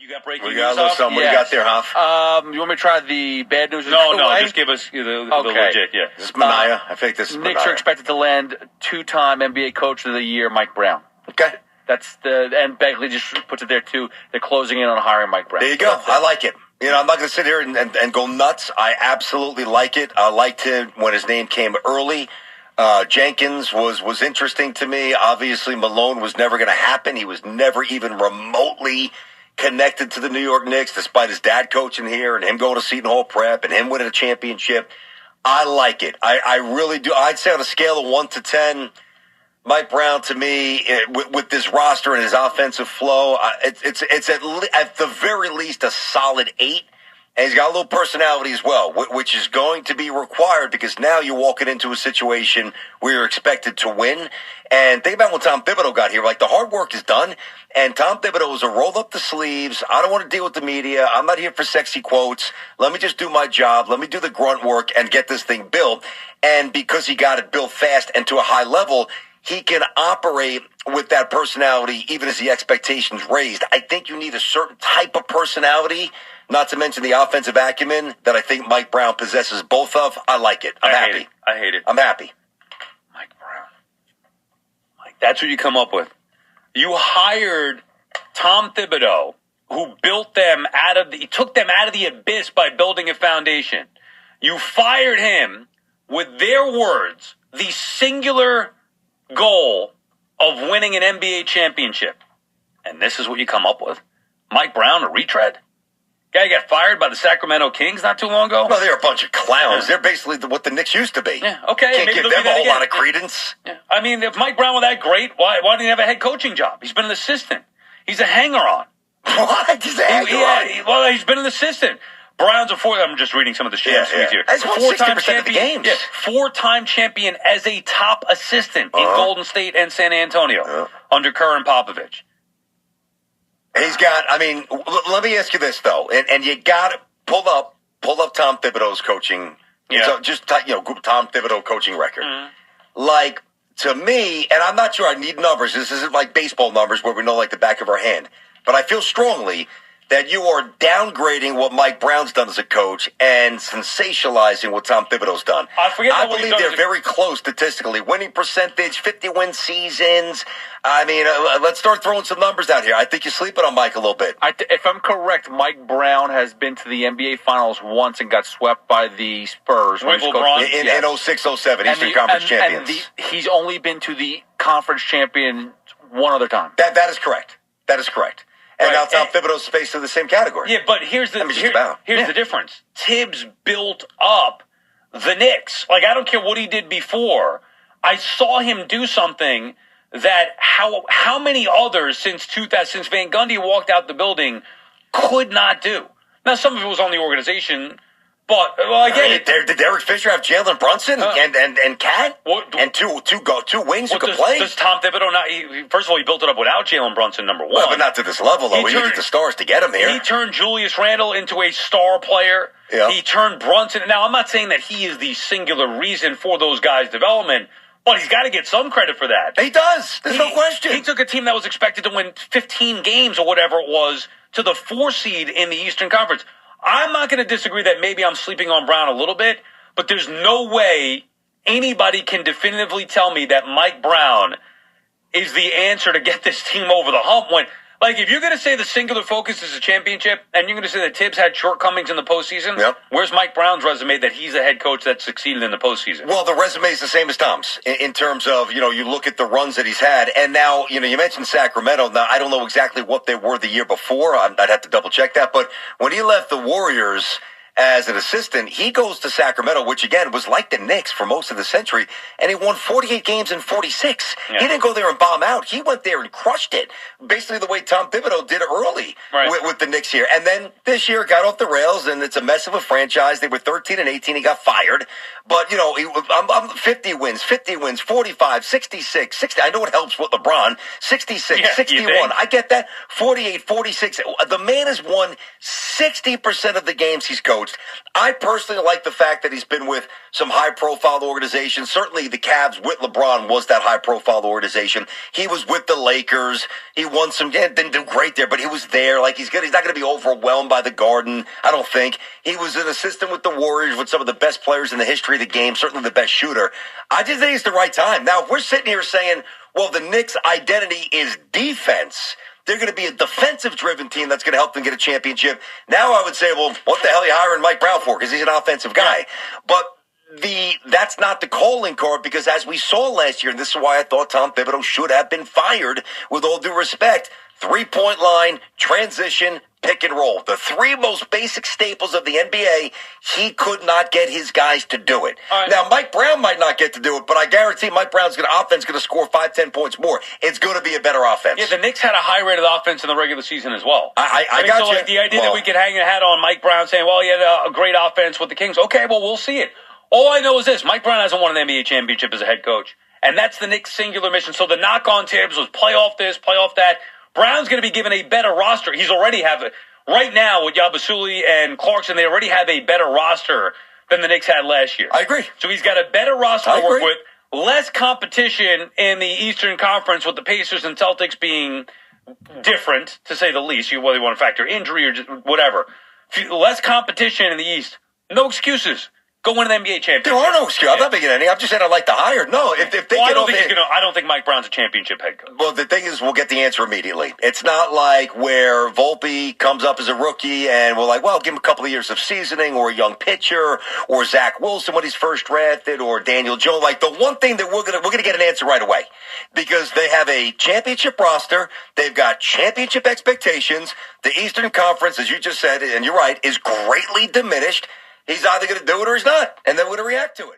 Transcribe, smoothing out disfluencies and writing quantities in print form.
You got breaking We news got a little off? something. What do you got there, Hoff? You want me to try the bad news? No, just give us the legit, yeah. This is Mania. I think this is Knicks Mania. are expected to land two-time NBA Coach of the Year, Mike Brown. Okay. And Begley just puts it there, too. They're closing in on hiring Mike Brown. There you go. I like it. I'm not going to sit here and go nuts. I absolutely like it. I liked him when his name came early. Jenkins was interesting to me. Obviously, Malone was never going to happen. He was never even remotely connected to the New York Knicks, despite his dad coaching here and him going to Seton Hall Prep and him winning a championship. I like it. I really do. I'd say on a scale of 1 to 10, Mike Brown, to me, with this roster and his offensive flow, it's at the very least a solid 8. And he's got a little personality as well, which is going to be required because now you're walking into a situation where you're expected to win. And think about when Tom Thibodeau got here. Like, the hard work is done, and Tom Thibodeau was a roll up the sleeves. I don't want to deal with the media. I'm not here for sexy quotes. Let me just do my job. Let me do the grunt work and get this thing built. And because he got it built fast and to a high level, he can operate with that personality even as the expectations raised. I think you need a certain type of personality, not to mention the offensive acumen that I think Mike Brown possesses both of. I like it. I'm happy. I hate it. I'm happy. Mike Brown. That's what you come up with. You hired Tom Thibodeau, who built them he took them out of the abyss by building a foundation. You fired him with their words, the singular goal of winning an NBA championship. And this is what you come up with. Mike Brown, a retread? Guy got fired by the Sacramento Kings not too long ago? Well, they're a bunch of clowns. They're basically what the Knicks used to be. Yeah, okay. Can't give them a whole lot of credence. Yeah. I mean, if Mike Brown were that great, why didn't he have a head coaching job? He's been an assistant. He's a hanger-on. What? He's a hanger-on? Well, he's been an assistant. Brown's I'm just reading some of the stats here. That's 60% of the games. Yeah, 4-time champion as a top assistant in Golden State and San Antonio under Kerr and Popovich. He's got, let me ask you this, though. And you got to pull up Tom Thibodeau's coaching. Yeah. So just, Tom Thibodeau coaching record. Like, to me, and I'm not sure I need numbers. This isn't like baseball numbers where we know like the back of our hand. But I feel strongly that you are downgrading what Mike Brown's done as a coach and sensationalizing what Tom Thibodeau's done. I believe they're very close statistically. Winning percentage, 50-win seasons. Let's start throwing some numbers out here. I think you're sleeping on Mike a little bit. If I'm correct, Mike Brown has been to the NBA Finals once and got swept by the Spurs. In 06-07, Eastern Conference champions. And he's only been to the conference champion one other time. That is correct. That is correct. And now Tom Thibodeau's faced in the same category. Yeah, but here's the difference. Tibbs built up the Knicks. Like, I don't care what he did before. I saw him do something that how many others since Van Gundy walked out the building could not do. Now, some of it was on the organization, but I get it. Did Derek Fisher have Jalen Brunson and Cat and two wings who could play? Does Tom Thibodeau not? First of all, he built it up without Jalen Brunson, number one. Well, but not to this level, though. He needed the stars to get him here. He turned Julius Randle into a star player. Yeah. He turned Brunson. Now, I'm not saying that he is the singular reason for those guys' development, but he's got to get some credit for that. He does. There's no question. He took a team that was expected to win 15 games or whatever it was to the 4 seed in the Eastern Conference. I'm not going to disagree that maybe I'm sleeping on Brown a little bit, but there's no way anybody can definitively tell me that Mike Brown is the answer to get this team over the hump. If you're going to say the singular focus is a championship, and you're going to say that Tibbs had shortcomings in the postseason, where's Mike Brown's resume that he's a head coach that succeeded in the postseason? Well, the resume is the same as Tom's in terms of, you look at the runs that he's had. And now, you mentioned Sacramento. Now, I don't know exactly what they were the year before. I'd have to double check that. But when he left the Warriors as an assistant, he goes to Sacramento, which again was like the Knicks for most of the century, and he won 48 games in 46. Yeah. He didn't go there and bomb out. He went there and crushed it, basically the way Tom Thibodeau did early with the Knicks here. And then this year got off the rails, and it's a mess of a franchise. They were 13-18. He got fired. But, I'm 50 wins, 45, 66, 60. I know it helps with LeBron. 66, 61. I get that. 48, 46. The man has won 60% of the games he's coached. coached. I personally like the fact that he's been with some high-profile organizations. Certainly the Cavs with LeBron was that high-profile organization. He was with the Lakers. He won some, didn't do great there, but he was there. Like, he's good. He's not going to be overwhelmed by the Garden, I don't think. He was an assistant with the Warriors with some of the best players in the history of the game, certainly the best shooter. I just think it's the right time. Now, if we're sitting here saying, well, the Knicks' identity is defense, they're going to be a defensive-driven team that's going to help them get a championship. Now I would say, well, what the hell are you hiring Mike Brown for? Because he's an offensive guy. But that's not the calling card, because as we saw last year, and this is why I thought Tom Thibodeau should have been fired, with all due respect, three-point line, transition, pick and roll. The three most basic staples of the NBA, he could not get his guys to do it. Right. Now, Mike Brown might not get to do it, but I guarantee Mike Brown's offense going to score 5-10 points more. It's going to be a better offense. Yeah, the Knicks had a high-rated offense in the regular season as well. I got so you. Like, the idea that we could hang a hat on Mike Brown saying, well, he had a great offense with the Kings. Okay, well, we'll see it. All I know is this. Mike Brown hasn't won an NBA championship as a head coach, and that's the Knicks' singular mission. So the knock on Tibbs was playoff this, playoff that. Brown's going to be given a better roster. He's already have it. Right now, with Yabusele and Clarkson, they already have a better roster than the Knicks had last year. I agree. So he's got a better roster to work with, less competition in the Eastern Conference with the Pacers and Celtics being different, to say the least. Whether you want to factor injury or just whatever. Less competition in the East. No excuses. Go win an NBA championship. There are no excuses. I'm not making any. I'm just saying I'd like to hire. No, if they I don't think Mike Brown's a championship head coach. Well, the thing is, we'll get the answer immediately. It's not like where Volpe comes up as a rookie and we're like, well, give him a couple of years of seasoning, or a young pitcher, or Zach Wilson when he's first drafted, or Daniel Jones. Like, the one thing that we're gonna get an answer right away, because they have a championship roster. They've got championship expectations. The Eastern Conference, as you just said, and you're right, is greatly diminished. He's either going to do it or he's not, and then we're going to react to it.